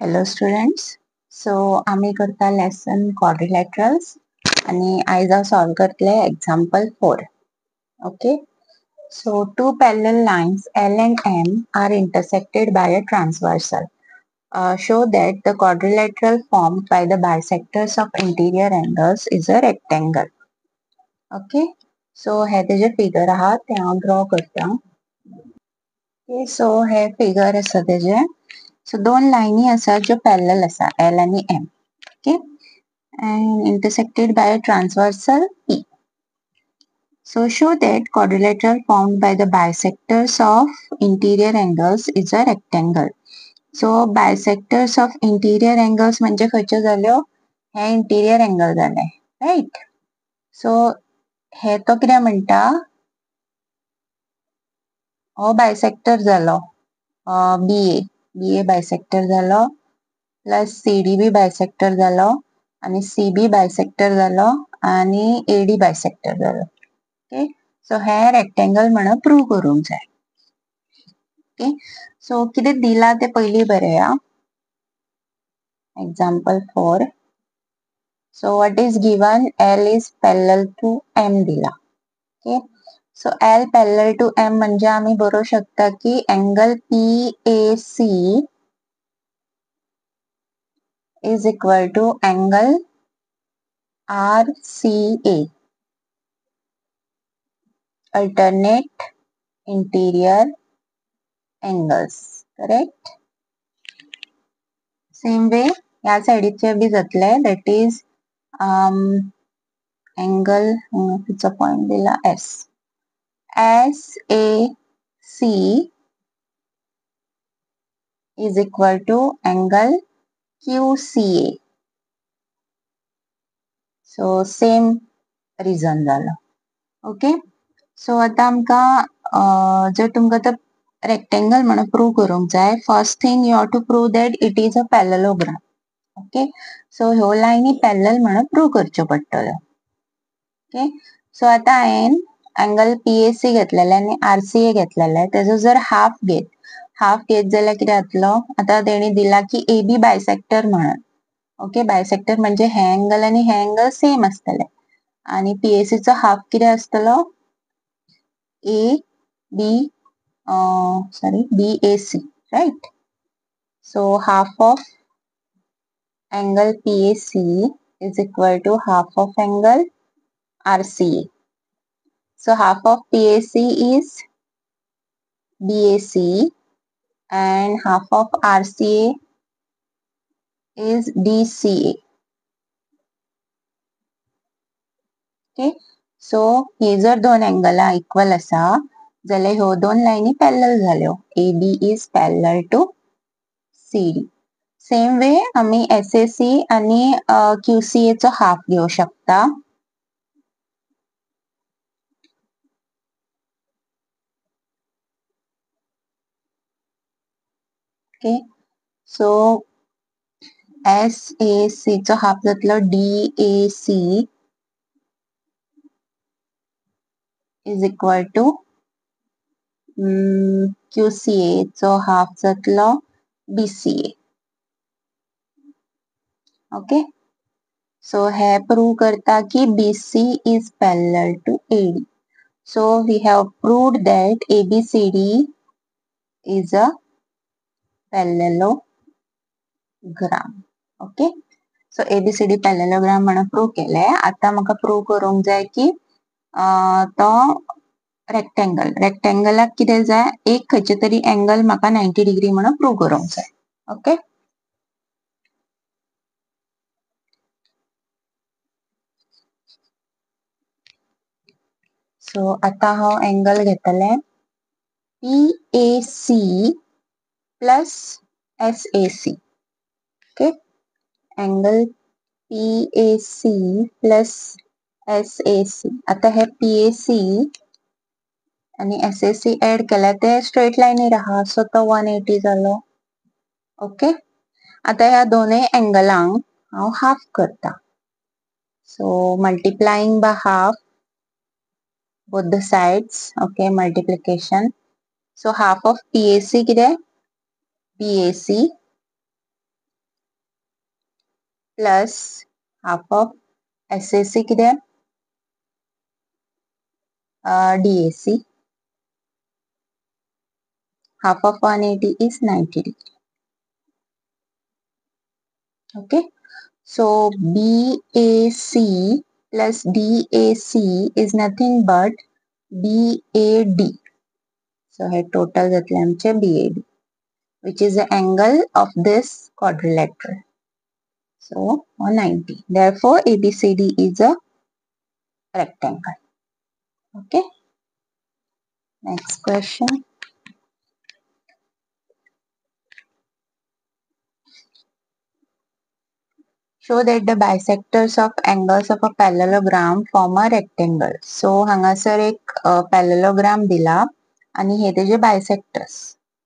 Hello students. So आम्ही करता lesson quadrilaterals आणि आज solve करतले example 4. Okay. So two parallel lines L and M are intersected by a transversal. Show that the quadrilateral formed by the bisectors of interior angles is a rectangle. Okay. So हे त्याचे figure आहात ते हांव draw करता. Okay. So हे figure आसा त्याचे. So दोन लाईनी आसा ज्यो पॅरलल आसा L आणि M. Okay, and intersected by a transversal P. So show that quadrilateral formed by the bisectors of interior angles is a rectangle. So bisectors of interior angles म्हणजे खंयच्यो जाल्यो? हे interior angle जाले, right? So हे तो कितें म्हणटा? हो bisector जालो BA bisector जालो प्लस CD बी bisector जालो आणि CB bisector जालो आणि AD bisector जालो. ओके, सो हे रेक्टेंगल म्हणून प्रूव्ह करूंक जाय. ओके, सो कितें दिला ते पयली बरया. Example 4. So what is given? L is parallel to M दिला. Okay, so L parallel to M म्हणजे आम्ही बरोवं शकता की angle PAC is equal to angle RCA, alternate interior angles, correct? Same way या साइडीचे बी जातले, that is angle तिचा point दिला S. SAC is equal to angle QCA. So same reason झाला. Okay, so आता आमकां जर तुमकां तो रेक्टेंगल म्हणून प्रूव्ह करूंक जाय, first thing you have to prove that it is a parallelogram. Okay, so ह्यो लायनी पॅरलल म्हणून प्रूव्ह करच्यो पडटल्यो. ओके, सो आता हांवें अँगल PAC घेतलेले आनी RCA घेतलेले, तेजो जर हाफ घेत जाल्यार कितें जातलो? आता तेणी दिला की AB बायसेक्टर म्हणून. ओके, बायसेक्टर म्हणजे हे अँगल आनी हे अँगल सेम आसतले आणि PAC चो हाफ कितें आसतलो? BAC, right? So half of angle PAC is equal to half of angle RCA. So half of PAC is BAC and half of RCA is DCA. Okay, so हे जर दोन angle equal आसा जाल्यार ह्यो दोन लाईनी parallel जाल्यो. AB is parallel to CD. Same way आम्ही SAC आणि QCA चो हाफ घेऊ शकता. ओके, सो SAC चो हाफ जातलो DAC is equal to QCA चो हाफ जातलो BCA. ओके, सो हे प्रूव्ह करता की BC is parallel to AD. So we have proved that ABCD is a parallelogram. Okay, so ABCD parallelogram म्हणून prove केले. आता म्हाका प्रूव्ह करूंक जाय की तो रेक्टेंगलाक कितें जाय? एक खंयचे तरी अँगल म्हाका 90 डिग्री म्हणून प्रूव्ह करूंक जाय. ओके, सो आता हांव अँगल घेतले PAC plus SAC. Okay, angle PAC plus SAC. आता हे PAC आणि SAC ऍड केला ते स्ट्रेट लाईनीर आहा, सो तो 180 जालो. ओके, आता ह्या दोनूय अँगलांक हांव हाफ करता. So multiplying by half both the sides. Okay, multiplication. So half of PAC कितें? BAC plus half of SAC किती DAC. Half of 180 is 90 degree. Okay. So BAC plus DAC is nothing but BAD. So here total घेतले आमचे BAD, which is the angle of this quadrilateral. So 190. Therefore ABCD is a rectangle. Okay. Next question. Show that the bisectors of angles of a parallelogram form a rectangle. So हांगासर एक parallelogram दिला आणि हे तेजे bisectors.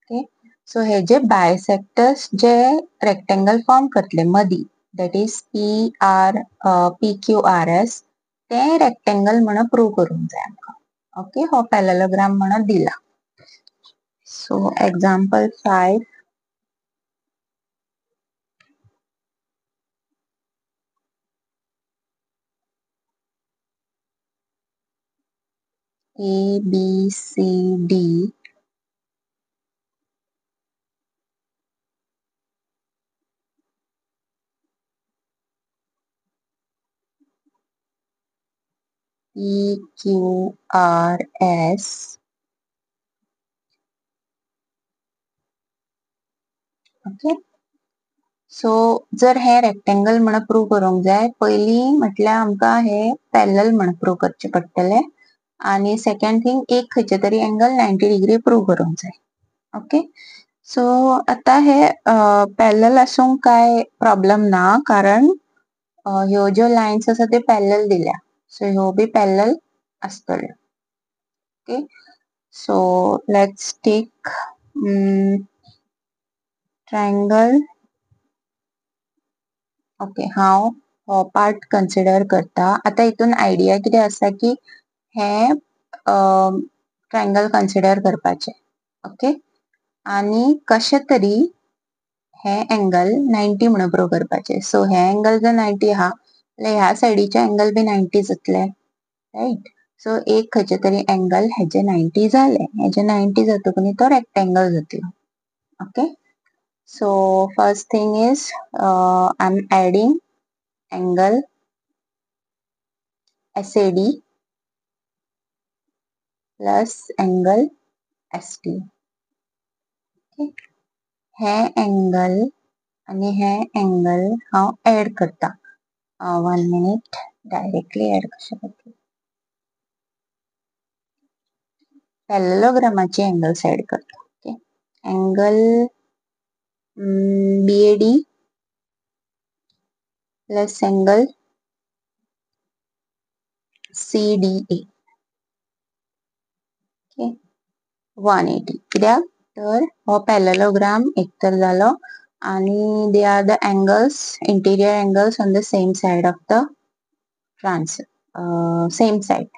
Okay. So हे जे bisectors जे rectangle form करतले मधी, that is PQRS, ते rectangle म्हणून prove करून जाय आमका. Okay. हो parallelogram म्हणून दिला. So example 5. A, B, C, D. PQRS. Okay. So जर हे रेक्टेंगल म्हणून प्रूव्ह करूंक जाय, पयली म्हटल्यार आमकां हे पॅरलल म्हणून प्रूव्ह करचे पडटले आणि सेकंड थिंग एक खंयचे तरी एंगल 90 डिग्री प्रूव्ह करूंक जाय. ओके. सो आता हे पॅरलल आसूंक काय प्रॉब्लेम ना, कारण ह्यो ज्यो लायन्स आसा त्यो पॅरलल दिल्या. सो ह्यो बी पॅरलल आसतल्यो. Okay. So let's take triangle. Okay. हांव हो पार्ट कन्सिडर करता. आता हितून आयडिया कितें आसा की हे ट्रायंगल कन्सिडर करपाचे. ओके. आणि कशे तरी हे एंगल 90 म्हणून प्रूव्ह करपाचे. सो हे एंगल जर 90 आहा जाल्यार ह्या सायडीचे एंगल बी 90 जातले. राइट. सो एक खंयचे तरी एंगल हेजे 90 जाले. हेजे 90 जातकून तो रेक्टेंगल जातलो. Okay. So first thing is I'm adding angle SAD plus angle ST. Okay. हे angle आणि हे angle हांव add करता. 1 minute. Directly add कशे करता. Parallelogram angles add करता. Okay. Angle BAD plus angle CDA. Okay. 180. कित्याक तर हो पॅरलेलोग्राम एक तर जालो आणि they are the angles, interior angles on the same side of the same side.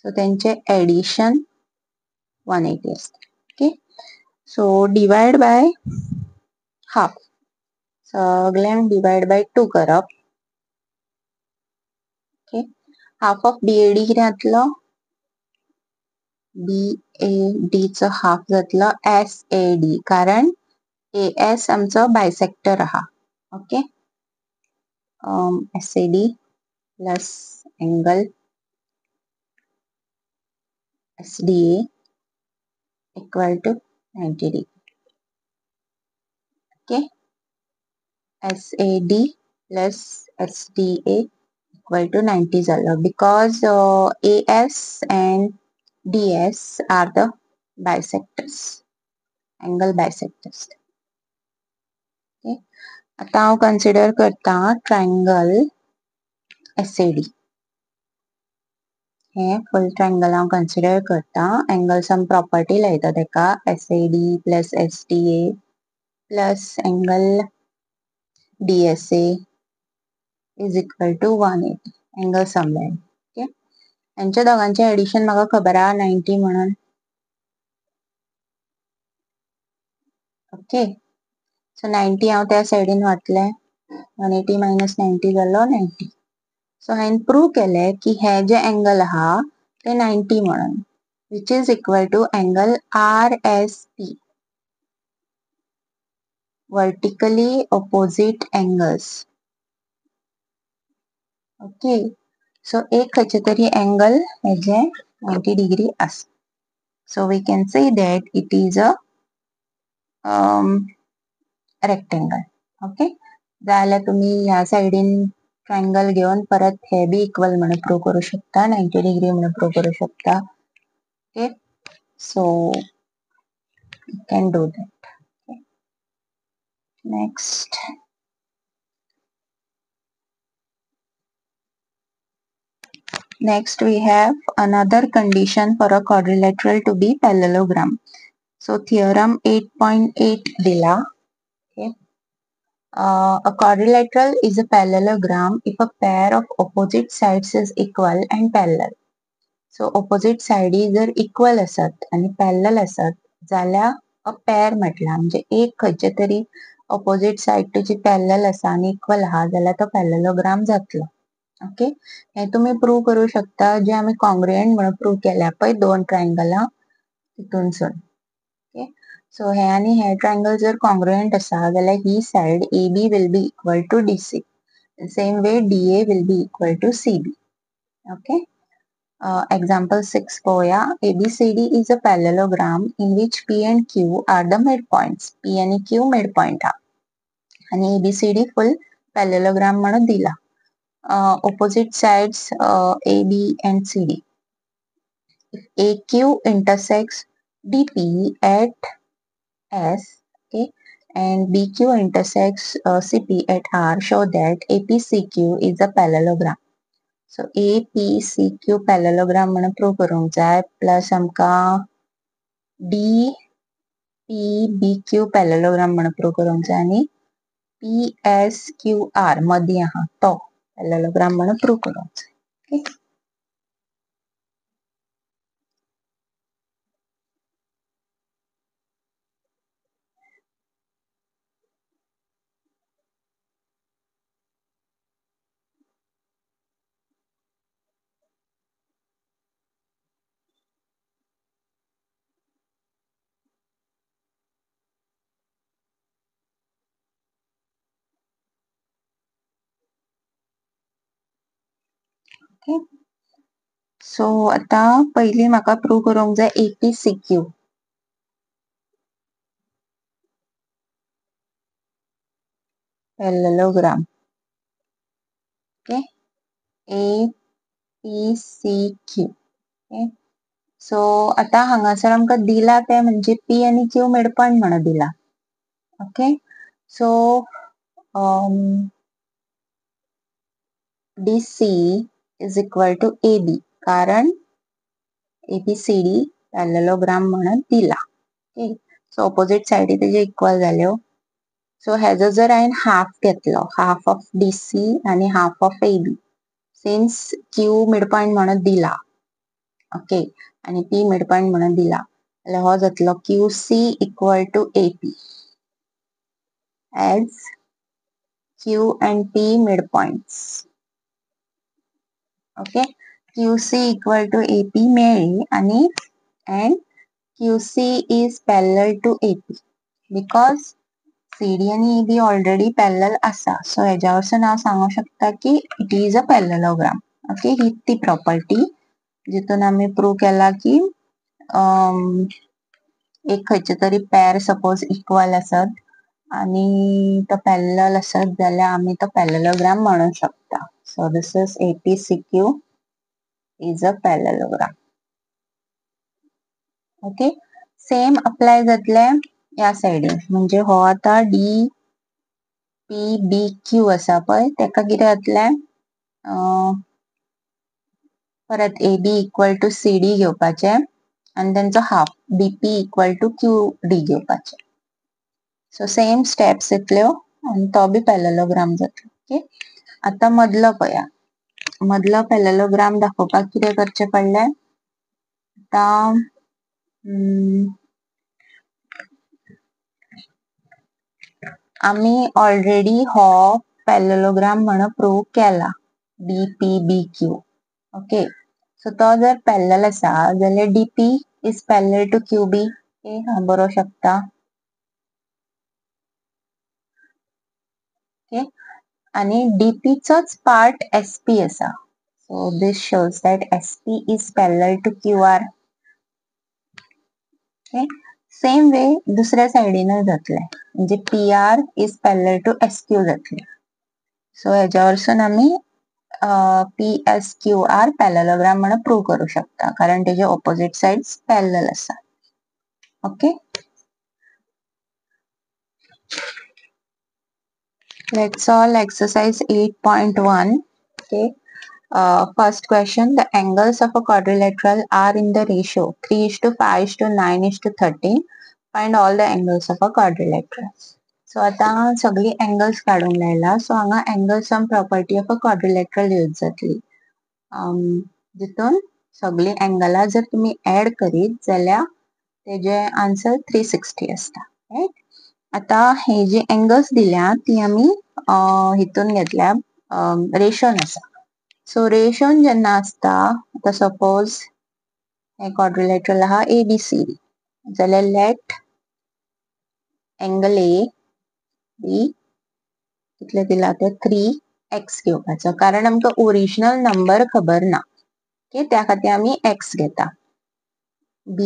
So त्यांचे addition 180 असते. Okay. So divide by half. सगळ्यांक divide by 2 करप. Okay. Half of BAD कितें जातलो? BAD चो हाफ जातलो SAD, कारण AS आमचो बायसेक्टर आहा. Okay. SAD plus angle SDA equal to 90 degree. Okay. SAD plus SDA equal to 90 झालं because AS and DS are the bisectors, angle bisectors. Okay. आता हांव कन्सिडर करता ट्रायंगल SAD. हे फुल triangle हांव consider करता. Angle sum property लायता तेका SAD plus SDA plus angle DSA is equal to 180. Angle sum line. Okay. यांच्या दोघांचे एडिशन म्हाका खबर आहा 90 म्हणून. ओके. सो 90 हांव त्या सायडीन घातलें. 180 मायनस 90 जालो 90. सो हांवें प्रूव केलें की हे जे एंगल आहा ते 90 म्हणून, which is equal to angle RSP, vertically opposite angles. Okay. So एक खंयचे तरी एंगल हेजे 90 डिग्री आसा. So we can say that it is a rectangle. Okay. जाल्यार तुम्ही ह्या सायडीन ट्रायंगल घेऊन परत हे बी इक्वल म्हणून प्रूव करू शकता, 90 डिग्री म्हणून प्रूव करू शकता. Okay. So you can do that. Okay. Next. Next we have another condition for a quadrilateral to be parallelogram. So theorem 8.8 दिला. Okay. A quadrilateral is a parallelogram if a pair of opposite sides is equal and parallel. So opposite side जर equal असत आणि parallel असत जाल्यार a pair म्हटला म्हणजे एक खंयचे तरी opposite side तुजी parallel असा आणि equal आहा जाल्यार तो parallelogram जातलो. ओके. हे तुम्ही प्रूव करू शकता जे आम्ही कॉन्ग्रुएंट म्हणून प्रूव केल्या पळय दोन ट्रायंगलां तितूनसून. ओके. सो हे आणि हे ट्रायंगल जर कॉन्ग्रुएंट असा जाल्यार ही side AB will be equal to DC. Same way DA will be equal to CB. Okay. Example 6 पळोवया. ABCD is a parallelogram in which P and Q are the midpoints. P आणि Q midpoint हा आणि ABCD full parallelogram म्हणून दिला. Opposite sides AB and CD. If AQ intersects DP at S, okay, and BQ intersects CP at R, show that APCQ is a parallelogram. So APCQ parallelogram म्हणून prove करूंक जाय plus आमकां DPBQ parallelogram म्हणून prove करूंक जाय आणि PSQR मदीं आहा तो parallelogram म्हणून प्रूव करूंक जाय. ओके. ओके. सो आता पहिली म्हाका प्रूव करूंक जाय APCQ. Parallelogram. Okay. APCQ. Okay. So आता हांगासर आमकां दिला ते म्हणजे P आणि Q मिडपॉइंट म्हणून दिला. Okay. So DC is equal to AB कारण ABCD parallelogram म्हणून दिला. ओके. सो ऑपोजिट साइडी तेजे इक्वल जाल्यो. सो हेजो जर हांवें हाफ घेतलो, हाफ ऑफ DC आणि half of AB, since Q midpoint म्हणून दिला, ओके, आणि P मिडपॉइंट म्हणून दिला जाल्यार हो जातलो QC equal to AP as Q and P midpoints. Okay. QC equal to AP मेळ्ळी आणि and QC is parallel to AP because CD आणि AB ऑलरेडी पॅरलल असा. सो ह्याच्यावरसून हांव सांगू शकता की इट इज अ पॅरललोग्राम. ओके. ही ती प्रॉपर्टी जितून आम्ही प्रूव केला की एक खंयचे तरी पॅर सपोज इक्वल असत आणि तो पॅरलल असत जाल्यार आम्ही तो पॅरललोग्राम म्हणू शकता. So this is APCQ is a parallelogram. Okay. Same apply जातले या सायडीन म्हणजे हो आता DPBQ असा पळय तेका कितें जातले परत AB इक्वल टू CD घेवपाचे आणि तेंचो half DP equal to QD घेवपाचे. सो सेम स्टेप्स येतल्यो आणि तो बी पॅरललोग्राम जातलो. ओके. आता मदलो पळया. मदलो पॅरललोग्राम दाखोवपाक कितें करचे पडले आता आम्ही ऑलरेडी हो पॅरलेलोग्राम म्हणून प्रूव्ह केला DPBQ. ओके, सो तो जर पॅरलल आसा जाल्यार DP is parallel to QB. हांव बरोवंक शकता. ओके, आणि DP चोच पार्ट SP आसा. So this shows that SP is parallel to QR. Okay. Same way दुसऱ्या सायडीन जातले, म्हणजे PR is parallel to SQ जातले. सो हेच्या वरसून आम्ही PSQR पॅरलेलोग्राम म्हणून प्रूव्ह करू शकता, कारण तेजे ऑपोजिट साइड्स पॅरलल आसा. Okay, let's solve exercise 8.1. Okay. First question, the angles of a quadrilateral are in the ratio 3:5:9:13. Find all the angles of a quadrilateral. So आता सगळी angles काढून लायला. So हांगा angle sum property of a quadrilateral use जातली. जितून सगळी एंगला जर तुम्ही ऍड करीत जाल्यार तेजे आन्सर 360 असता. राइट. आता हे जे एंगल्स दिल्या ती आम्ही हितून घेतल्या रेशोन आसा. सो रेशोन जेन्ना असता, आता सपोज हे क्वाड्रिलेटरल आहा ABCD जाल्यार लेट एंगल A बी कितले दिला ते 3x घेवपाचो, कारण आमकां ओरिजिनल नंबर खबर ना. ओके, त्या खातीर आम्ही x घेता. B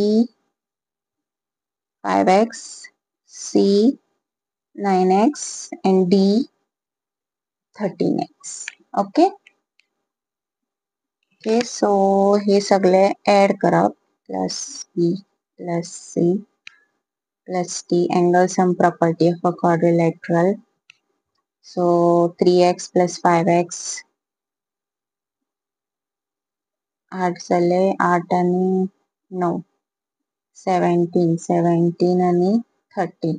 5x, C 9x and D 13x. Okay. Okay, so हे सगळे ऍड करप, plus B plus C plus D, angle sum property of a quadrilateral. So 3x plus 5x 8 झाले, 8 आणि 9 17 आणि 13.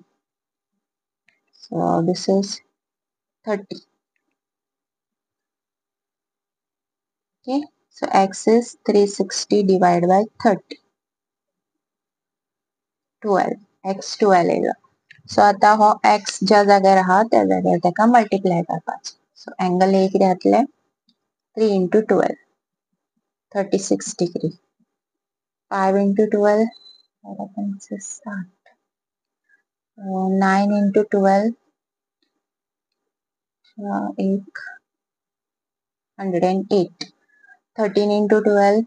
So this is 30. Okay, so x is 360 divided by 30. 12. x 12 येयलो. So आता हो x ज्या जाग्यार आहा त्या जाग्यार तेका मल्टिप्लाय करपाचो. सो एंगल A कितें जातले 3 into 12 36 degree. 5 into 12 9 into 12 108. 13 into 12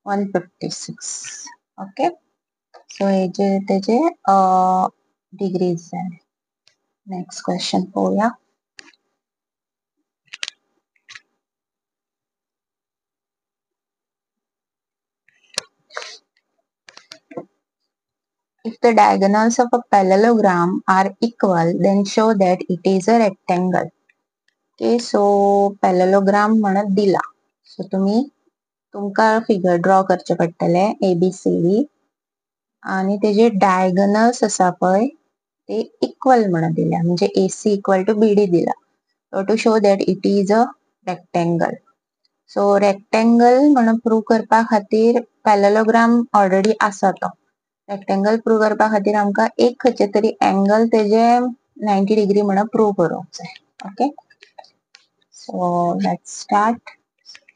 156. Okay, so हे जे तेजे डिग्रीज जाले. नेक्स्ट क्वेश्चन पळोवया. If the diagonals of a parallelogram are equal, then show that it is a rectangle. Okay, so parallelogram म्हणत दिला. So तुमका फिगर ड्रॉ करचे पडटले ABCD आणि तेजे डायगोनल्स आसा पळय ते इक्वल म्हणत दिल्या, म्हणजे AC इक्वल टू BD दिला. So to show that it is a rectangle. So rectangle म्हणून प्रूव्ह करपा खातीर पॅरलेलोग्राम ऑलरेडी आसा तो. रेक्टेंगल प्रूव्ह करपा खातीर आमकां एक खंयचे तरी एंगल तेजे 90 डिग्री म्हणून प्रूव्ह करूंक जाय. Okay, so let's start.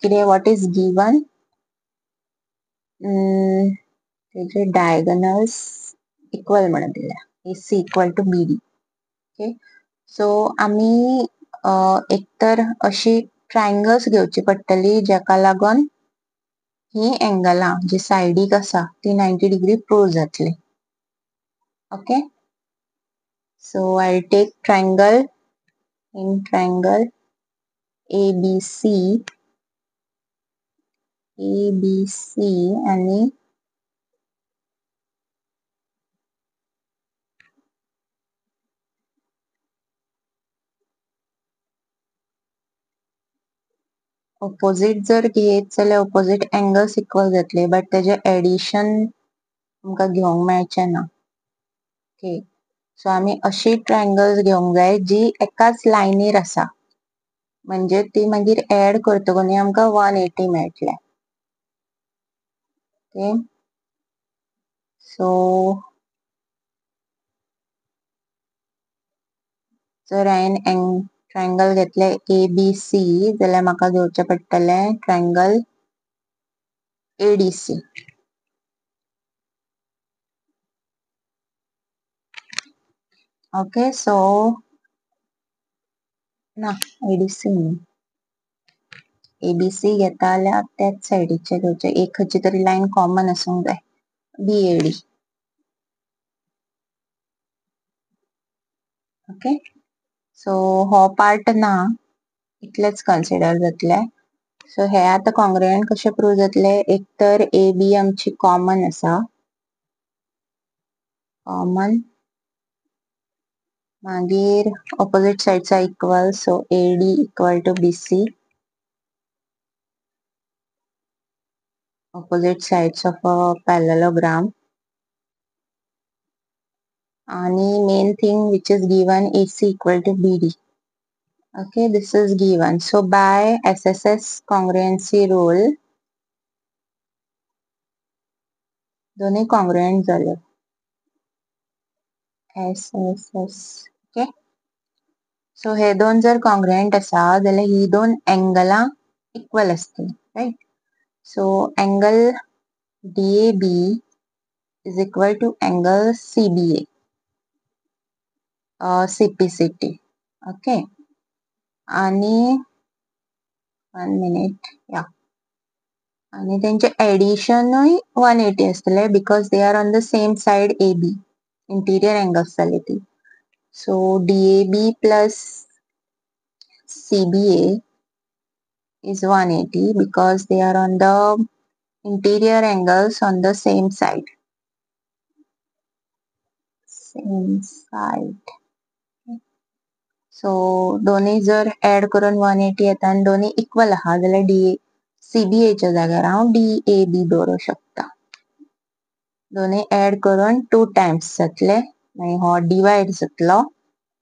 कितें व्हॉट इज गिवन, तेजे डायगोनल्स इक्वल म्हणून दिल्या, AC equal to BD. Okay, so आम्ही एकतर अशी ट्रायंगल्स घेवची पडटली जेका लागून ही एंगला जी सायडीक आसा ती 90 डिग्री प्रूव्ह जातली. Okay, so I take triangle. In triangle ABC आणि ऑपोजिट जर घेत जाल्यार ऑपोजिट एंगल्स इक्वल जातले, बट तेजे एडिशन आमकां घेवंक मेळचे ना. ओके, सो आमी अशी ट्रायंगल्स घेवंक जाय जी एकाच लायनीर आसा. म्हणजे ती मागीर ऍड करतकूच आमकां 180 मेळटले. ओके, सो जर हांवें ट्रायंगल घेतले ABC जाल्यार म्हाका घेवचे पडटले ट्रायंगल ADC. ओके, सो ना ADC न्ही, ABC घेता जाल्यार त्याच सायडीचे घेवचे, एक खंयची तरी लायन कॉमन आसूंक जाय. BAD. ओके, सो हो पार्ट ना, इतलेच कन्सिडर जातले. सो हे आता कॉंग्रुएंट कशे प्रूव जातले, एक तर AB आमची कॉमन आसा, कॉमन, मागीर opposite sides are equal, so AD equal to BC, opposite sides of a parallelogram, आणि main thing which is given AC equal to BD. Okay, this is given. So by SSS congruency rule, दोन्ही congruent झाले. SSS. Okay. So हे दोन जर congruent आसा जाल्यार ही दोन एंगलां equal असतील, right? So angle DAB is equal to angle CBA, CPCT. Okay. आणि 1 minute, yeah. आणि त्यांचे एडिशनूय 180 असतले because they are on the same side AB, interior angles जाली ती. So DAB plus CBA is 180 because they are on the interior angles on the same side. Same side. So दोन्ही जर add करून 180 येता आणि दोन्ही इक्वल आहा जाल्यार CBA च्या जाग्यार हांव DAB दवरूं शकता. दोन्ही ऍड करून 2 टाइम्स जातले, मागीर हो डिवाइड जातलो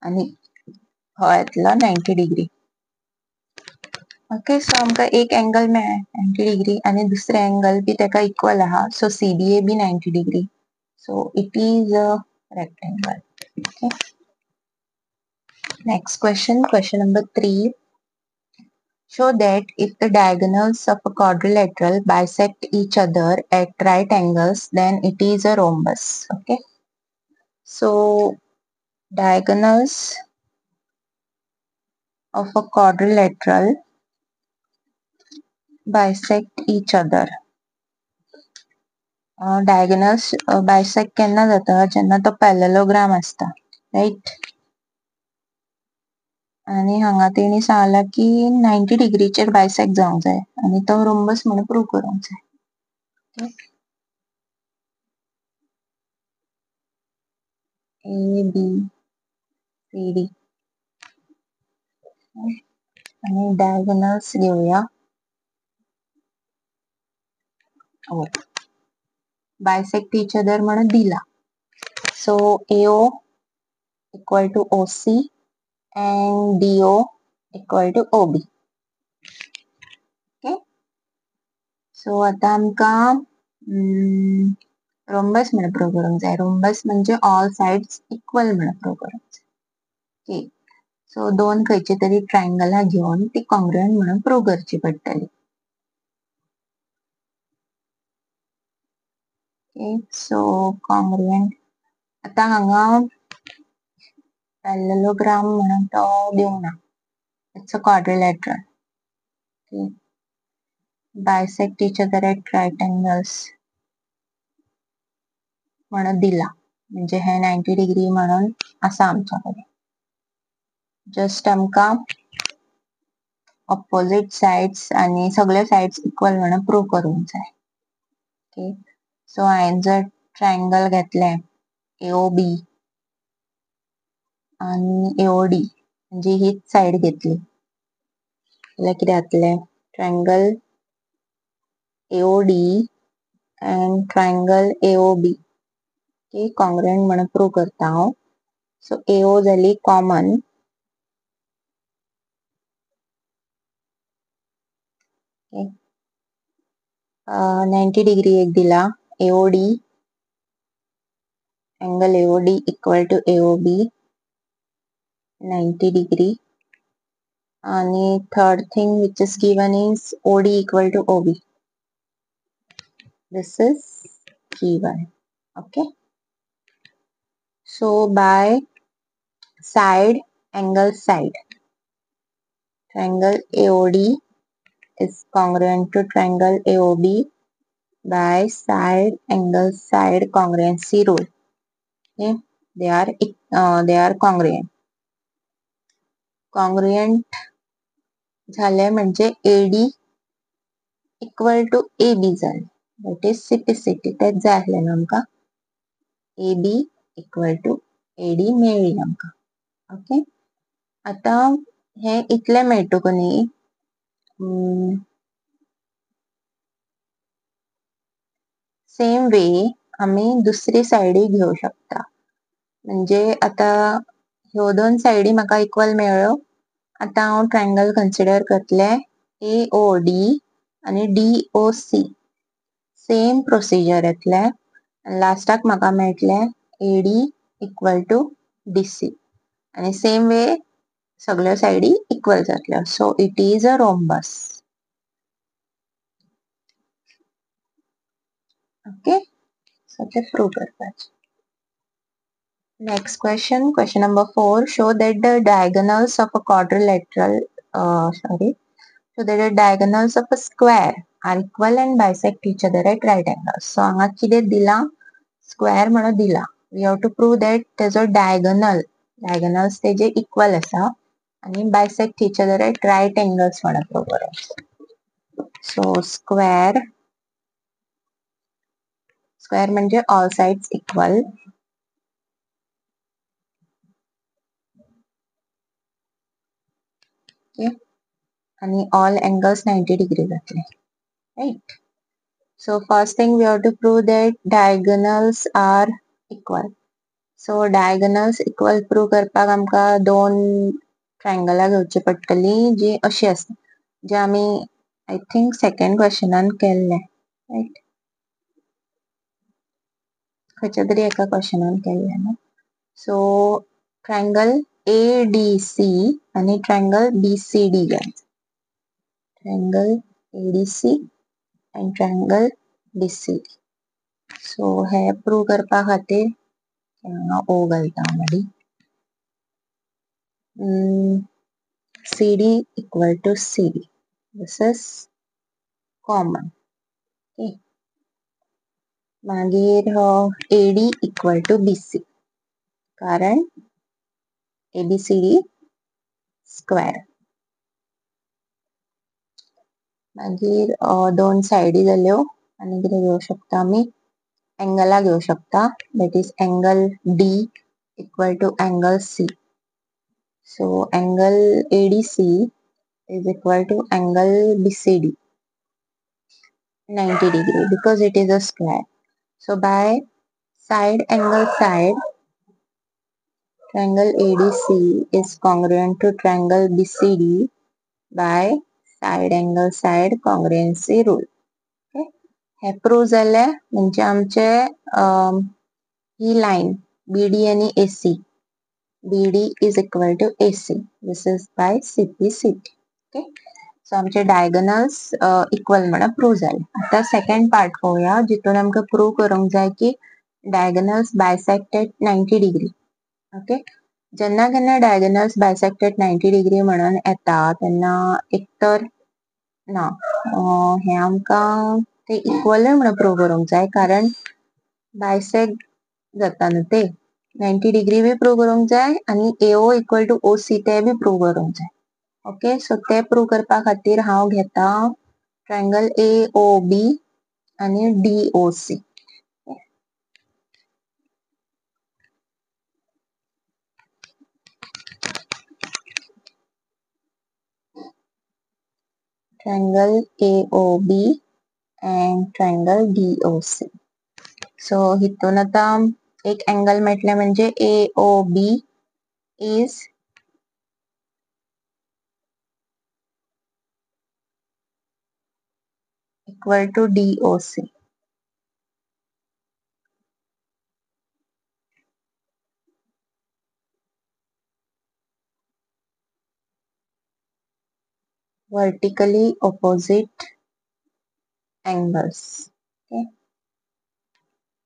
आणि हो येतलो 90 डिग्री. ओके, सो आमकां एक एंगल मेळ्ळें 90 डिग्री आणि दुसरे एंगल बी तेका इक्वल आहा, so CBA B 90 degree. So it is a rectangle. Okay, next question, question number 3. Show that if the diagonals of a quadrilateral bisect each other at right angles, then it is a rhombus. Okay, so diagonals of a quadrilateral bisect each other. Diagonals bisect केन्ना जाता जेन्ना तो parallelogram असता, right? आणि हांगा तेणी सांगला की 90 डिग्रीचेर बायसेक्ट जावंक जाय आणि तो रोम्बस म्हणून प्रूव करूंक जाय. A B C D आणि डायगोनल्स घेऊया. बायसेक्ट इच अदर म्हणून दिला. So AO equal to OC and DO equal to OB. Okay, so आता आमकां रोम्बस म्हणून प्रूव करूंक जाय. रोम्बस म्हणजे ऑल साइड्स इक्वल म्हणून प्रूव करूंक जाय. ओके, सो दोन खंयची तरी ट्रायंगलां घेऊन ती कॉंग्रुएंट म्हणून प्रूव करची पडटली. ओके, सो कॉंग्रुएंट आता हांगा पॅरलेलोग्राम म्हणून तो दिवंक ना, it's a quadrilateral. Okay, bisect each other at right angles म्हणून दिला, म्हणजे हे 90 डिग्री म्हणून आसा आमच्याकडे. जस्ट आमकां ऑपोजिट साइड्स आणि सगळे साइड्स इक्वल म्हणून प्रूव करूंक जाय. ओके, सो हांवें जर ट्रायंगल घेतले AOB आणि AOD म्हणजे हीच साइड घेतली जाल्यार कितें जातले, triangle AOD and triangle AOB okay congruent म्हणून प्रूव करता हांव. सो AO जाली कॉमन ओके 90 डिग्री एक दिला AOD angle AOD equal to AOB 90 degree आणि third thing which is given is OD equal to OB. This is given. Okay. So by side angle side, triangle AOD is congruent to triangle AOB by side angle side congruency rule. Okay. They are congruent. Congruent झाले म्हणजे AD equal to AB झाले. That is CPCT. तेच जाय ना आमका AB equal to AD मेळ्ळी आमका. Okay आता हे इतले मेळटो कोणी सेम वे आम्ही दुसरी साइडी घेऊ शकता म्हणजे आता ह्यो दोन साइडी म्हाका इक्वल मेळ्ळ्यो आता हांव ट्रायंगल कन्सिडर करतले AOD आणि DOC सेम प्रोसिजर येतले लास्टाक म्हाका मेळटले AD इक्वल टू DC आणि सेम वे सगळ्यो साइडी इक्वल जातल्यो so it is a rhombus okay so ते प्रूव करपाचे Next question, question number 4. Show that the diagonals of a quadrilateral, so that the diagonals of a square are equal and bisect each other at right angles. So, हांगा कितें दिला square म्हणून दिला. We have to prove that तेजो diagonals तेजे equal आसा आणि bisect each other at right angles म्हणून prove करायचं. So, square म्हणजे all sides equal. Okay. And all angles 90 degrees जातले. Right. So first thing we have to prove that diagonals are equal. So diagonals equal prove करपाक आमका दोन ट्रायंगला घेवची पडटली जी अशी आसा जे आमी I think second questionan केल्ले right खंयच्या तरी एका क्वेश्चनान केल्ले ना सो ट्रायंगल ADC आणि ट्रायंगल BCD घ्यायचं triangle ADC and triangle BCD. So हे प्रूव करपा खातीर हांगा O घालता मदी CD equal to CD. This is common. Okay. मागीर AD equal to BC कारण ABCD square. मागीर दोन साइडी जाल्यो आनी कितें घेवं शकता आमी एंगला घेवं शकता that is angle D equal to angle C. So angle ADC is equal to angle BCD 90 degree because it is a square. So by side angle side triangle ADC is congruent to triangle BCD by side angle side congruency rule. Okay. हे prove जाले म्हणजे आमचे ही line BD आणि AC BD is equal to AC. This is by CPCT. Okay. So आमचे diagonals equal म्हणून prove जाले. आता second part पळोवया जितून आमकां प्रूव करूंक जाय की diagonals bisect at 90 degree. Okay जेन्ना केन्ना डायगोनल्स बायसेक्ट एट 90 डिग्री म्हणून येता तेन्ना एक तर ना हे आमकां ते इक्वल म्हणून प्रूव करूंक जाय कारण बायसेक्ट जाता न्हू ते 90 डिग्री बी प्रूव करूंक जाय आणि AO इक्वल टू OC ते बी प्रूव करूंक जाय. ओके सो ते प्रूव करपा खातीर हांव घेता ट्रायंगल AOB आणि DOC. triangle AOB and triangle DOC. So हितून आता एक एंगल मेळटले म्हणजे AOB is equal to DOC. Vertically opposite angles. Okay.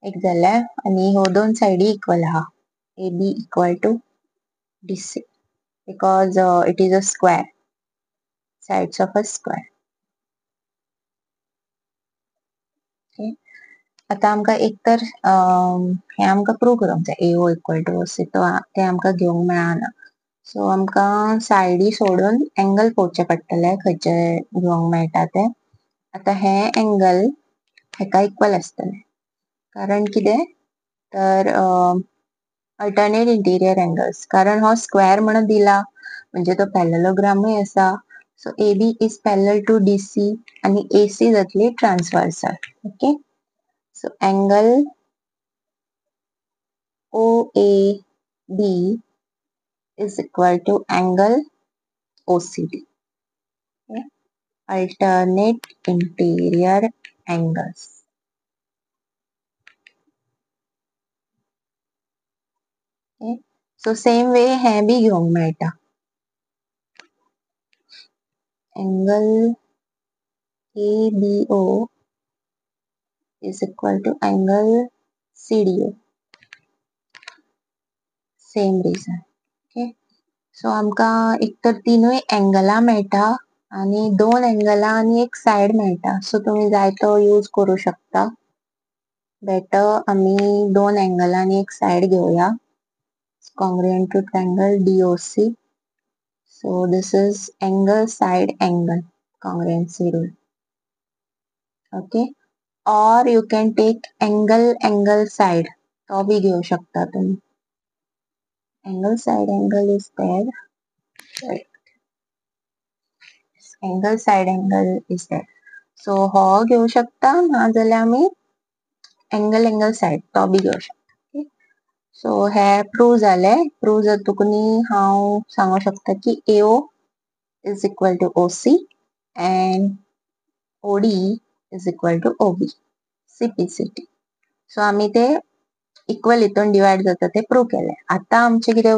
एक झालं आणि हो दोन साइडी इक्वल हा AB equal to DC because it is a square, sides of a square. Okay. आता आमका एक तर हे आमका प्रूव्ह करूंक जाय AO इक्वल टू OC ते आमका घेवंक मेळना. सो आमका साइडी सोडून एंगल पळोवचे पडटले खंयचे घेवंक मेळटा ते. आता हे एंगल हेका इक्वल आसतले कारण कितें तर अल्टरनेट इंटिरियर एंगल्स कारण हो स्क्वेअर म्हणून दिला म्हणजे तो पॅरलेलोग्रामूय आसा. So AB is parallel to DC आणि AC जातली transversal. Okay. So angle OAB is equal to angle OCD. Okay. Alternate interior angles. Okay. So same way हे बी घेवंक मेळटा. Angle ABO is equal to angle CDO. Same reason. Okay. So आमका एक तर तीनूय एंगला मेळटा आणि दोन एंगला आणि एक साइड मेळटा. सो तुम्ही जाय तो यूज करू शकता. बेटर आम्ही दोन एंगल आणि एक साइड घेऊया. Congruent to triangle DOC. So this is angle side angle congruency rule. Okay. Or you can take angle side. तो भी घेऊ शकता तुम्ही. Angle side angle is there. Right. Angle side angle is there. So हो घेऊ शकता नाजाल्यार आम्ही angle side तो भी घेऊ शकता. Okay. सो हे प्रूव्ह झाले. प्रूव्ह जातकनी हांव सांगू शकता की AO is equal to OC and OD is equal to OB. CPCT. So आम्ही ते इक्वल हितून डिवाइड जाता ते प्रूव्ह केले. आता आमचे कितें